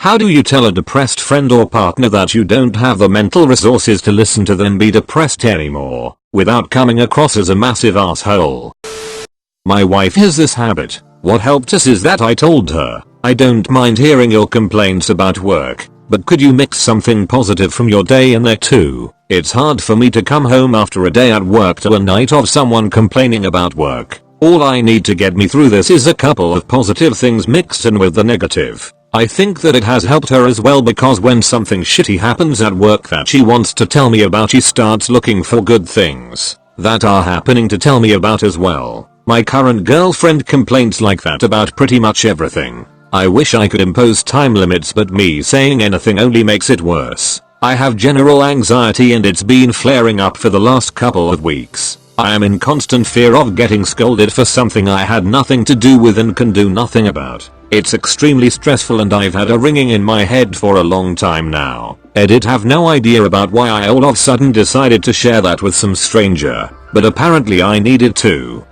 How do you tell a depressed friend or partner that you don't have the mental resources to listen to them be depressed anymore, without coming across as a massive asshole? My wife has this habit. What helped us is that I told her, I don't mind hearing your complaints about work, but could you mix something positive from your day in there too? It's hard for me to come home after a day at work to a night of someone complaining about work. All I need to get me through this is a couple of positive things mixed in with the negative. I think that it has helped her as well because when something shitty happens at work that she wants to tell me about, she starts looking for good things that are happening to tell me about as well. My current girlfriend complains like that about pretty much everything. I wish I could impose time limits, but me saying anything only makes it worse. I have general anxiety and it's been flaring up for the last couple of weeks. I am in constant fear of getting scolded for something I had nothing to do with and can do nothing about. It's extremely stressful and I've had a ringing in my head for a long time now. Edit have no idea about why I all of a sudden decided to share that with some stranger, but apparently I needed to.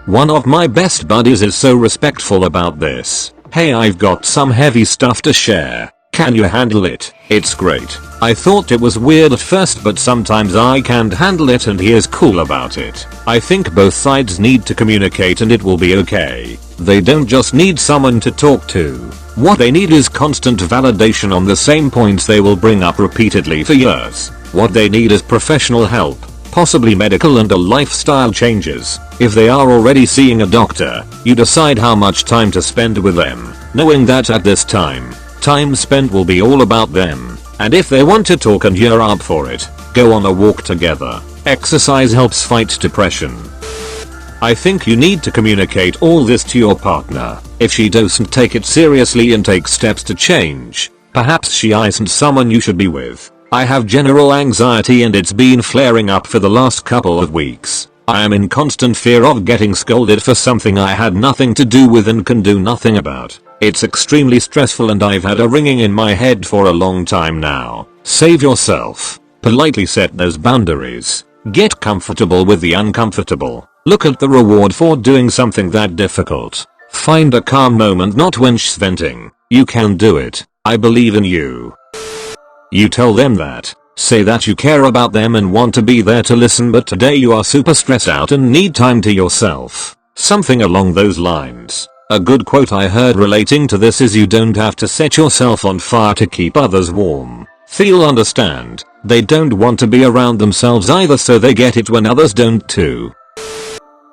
One of my best buddies is so respectful about this. Hey, I've got some heavy stuff to share. Can you handle it? It's great. I thought it was weird at first, but sometimes I can't handle it and he is cool about it. I think both sides need to communicate and it will be okay. They don't just need someone to talk to. What they need is constant validation on the same points they will bring up repeatedly for years. What they need is professional help, possibly medical and lifestyle changes. If they are already seeing a doctor, you decide how much time to spend with them, knowing that at this time spent will be all about them. And if they want to talk and you're up for it, go on a walk together. Exercise helps fight depression. I think you need to communicate all this to your partner. If she doesn't take it seriously and take steps to change, perhaps she isn't someone you should be with. I have general anxiety and it's been flaring up for the last couple of weeks. I am in constant fear of getting scolded for something I had nothing to do with and can do nothing about. It's extremely stressful and I've had a ringing in my head for a long time now. Save yourself. Politely set those boundaries. Get comfortable with the uncomfortable. Look at the reward for doing something that difficult. Find a calm moment, not whinge venting. You can do it. I believe in you. You tell them that. Say that you care about them and want to be there to listen, but today you are super stressed out and need time to yourself. Something along those lines. A good quote I heard relating to this is, you don't have to set yourself on fire to keep others warm. Feel understand. They don't want to be around themselves either, so they get it when others don't too.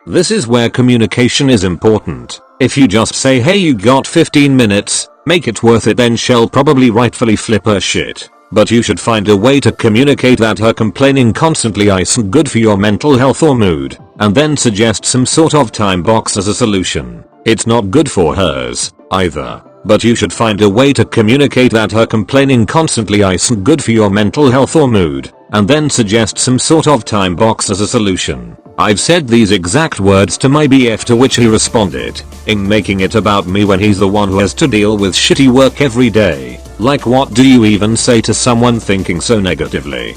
This is where communication is important. If you just say, hey, you got 15 minutes, make it worth it, then she'll probably rightfully flip her shit. But you should find a way to communicate that her complaining constantly isn't good for your mental health or mood, and then suggest some sort of time box as a solution. It's not good for hers either, but you should find a way to communicate that her complaining constantly isn't good for your mental health or mood, and then suggest some sort of time box as a solution. I've said these exact words to my BF, to which he responded, in making it about me when he's the one who has to deal with shitty work every day. Like, what do you even say to someone thinking so negatively?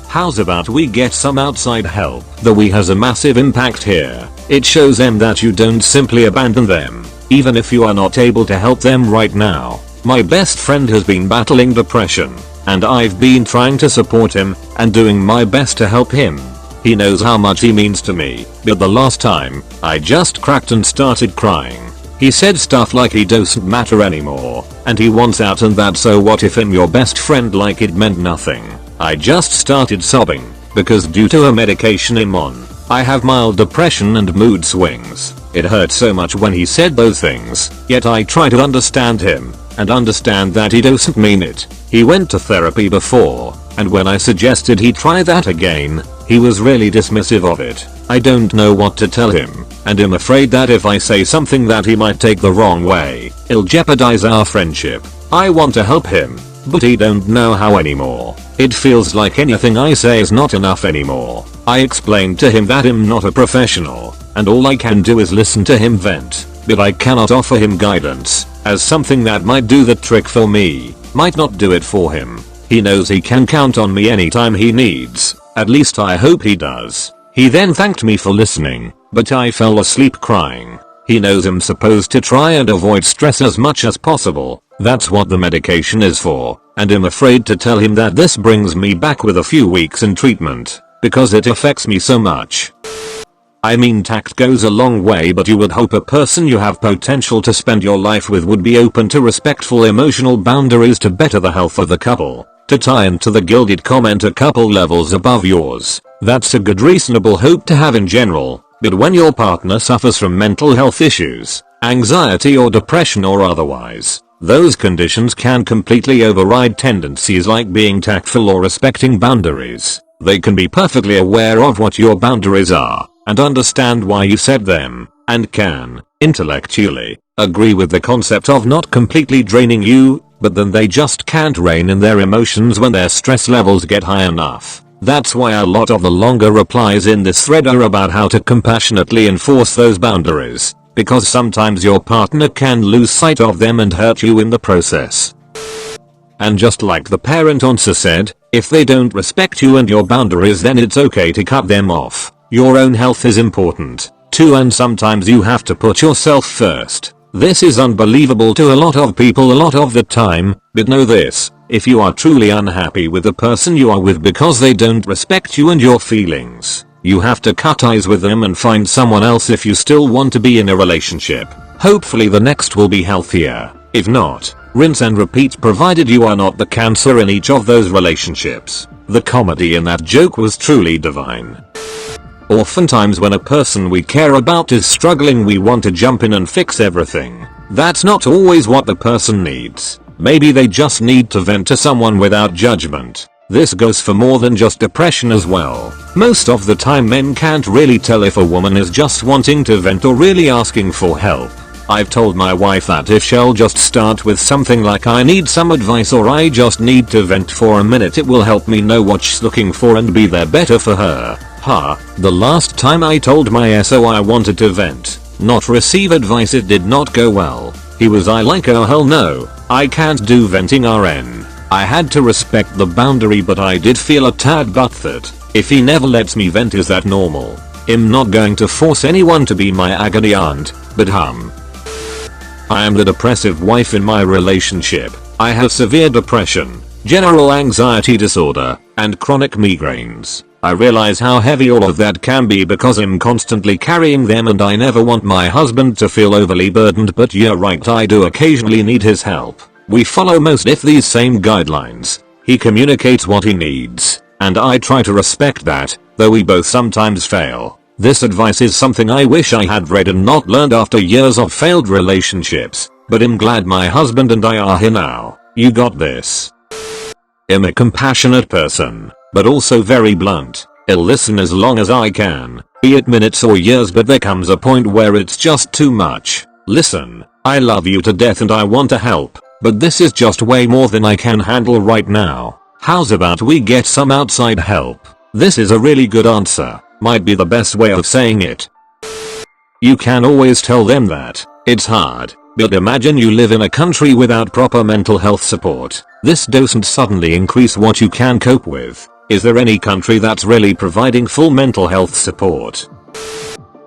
How's about we get some outside help? The we has a massive impact here. It shows them that you don't simply abandon them, even if you are not able to help them right now. My best friend has been battling depression, and I've been trying to support him and doing my best to help him. He knows how much he means to me, but the last time, I just cracked and started crying. He said stuff like he doesn't matter anymore, and he wants out and that, so what if I'm your best friend, like it meant nothing. I just started sobbing, because due to a medication I'm on, I have mild depression and mood swings. It hurt so much when he said those things, yet I try to understand him, and understand that he doesn't mean it. He went to therapy before, and when I suggested he try that again, he was really dismissive of it. I don't know what to tell him, and I'm afraid that if I say something that he might take the wrong way, it'll jeopardize our friendship. I want to help him, but he don't know how anymore. It feels like anything I say is not enough anymore. I explained to him that I'm not a professional, and all I can do is listen to him vent, but I cannot offer him guidance, as something that might do the trick for me, might not do it for him. He knows he can count on me anytime he needs, at least I hope he does. He then thanked me for listening, but I fell asleep crying. He knows I'm supposed to try and avoid stress as much as possible. That's what the medication is for. And I'm afraid to tell him that this brings me back with a few weeks in treatment because it affects me so much. I mean, tact goes a long way, but you would hope a person you have potential to spend your life with would be open to respectful emotional boundaries to better the health of the couple. To tie into the gilded comment, a couple levels above yours. That's a good reasonable hope to have in general. But when your partner suffers from mental health issues, anxiety or depression or otherwise, those conditions can completely override tendencies like being tactful or respecting boundaries. They can be perfectly aware of what your boundaries are and understand why you set them, and can, intellectually, agree with the concept of not completely draining you, but then they just can't rein in their emotions when their stress levels get high enough. That's why a lot of the longer replies in this thread are about how to compassionately enforce those boundaries, because sometimes your partner can lose sight of them and hurt you in the process. And just like the parent answer said, if they don't respect you and your boundaries, then it's okay to cut them off. Your own health is important too, and sometimes you have to put yourself first. This is unbelievable to a lot of people a lot of the time, but know this. If you are truly unhappy with the person you are with because they don't respect you and your feelings, you have to cut ties with them and find someone else if you still want to be in a relationship. Hopefully the next will be healthier. If not, rinse and repeat, provided you are not the cancer in each of those relationships. The comedy in that joke was truly divine. Oftentimes when a person we care about is struggling, we want to jump in and fix everything. That's not always what the person needs. Maybe they just need to vent to someone without judgment. This goes for more than just depression as well. Most of the time men can't really tell if a woman is just wanting to vent or really asking for help. I've told my wife that if she'll just start with something like "I need some advice" or "I just need to vent for a minute," it will help me know what she's looking for and be there better for her. The last time I told my SO I wanted to vent, not receive advice, it did not go well. He was like, "Oh hell no, I can't do venting RN." I had to respect the boundary, but I did feel a tad butthurt. If he never lets me vent, is that normal? I'm not going to force anyone to be my agony aunt, but I am the depressive wife in my relationship. I have severe depression, general anxiety disorder, and chronic migraines. I realize how heavy all of that can be because I'm constantly carrying them, and I never want my husband to feel overly burdened, but you're right, I do occasionally need his help. We follow most if these same guidelines. He communicates what he needs, and I try to respect that, though we both sometimes fail. This advice is something I wish I had read and not learned after years of failed relationships, but I'm glad my husband and I are here now. You got this. I'm a compassionate person, but also very blunt. I'll listen as long as I can, be it minutes or years, but there comes a point where it's just too much. Listen, I love you to death and I want to help, but this is just way more than I can handle right now. How's about we get some outside help? This is a really good answer. Might be the best way of saying it. You can always tell them that. It's hard, but imagine you live in a country without proper mental health support. This doesn't suddenly increase what you can cope with. Is there any country that's really providing full mental health support?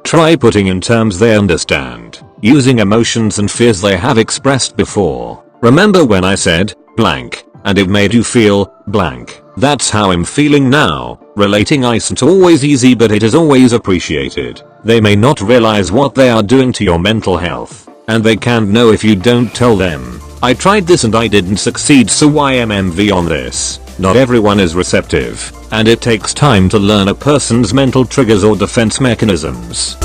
Try putting in terms they understand, using emotions and fears they have expressed before. Remember when I said blank, and it made you feel blank? That's how I'm feeling now. Relating isn't always easy, but it is always appreciated. They may not realize what they are doing to your mental health, and they can't know if you don't tell them. I tried this and I didn't succeed, so YMMV on this. Not everyone is receptive, and it takes time to learn a person's mental triggers or defense mechanisms.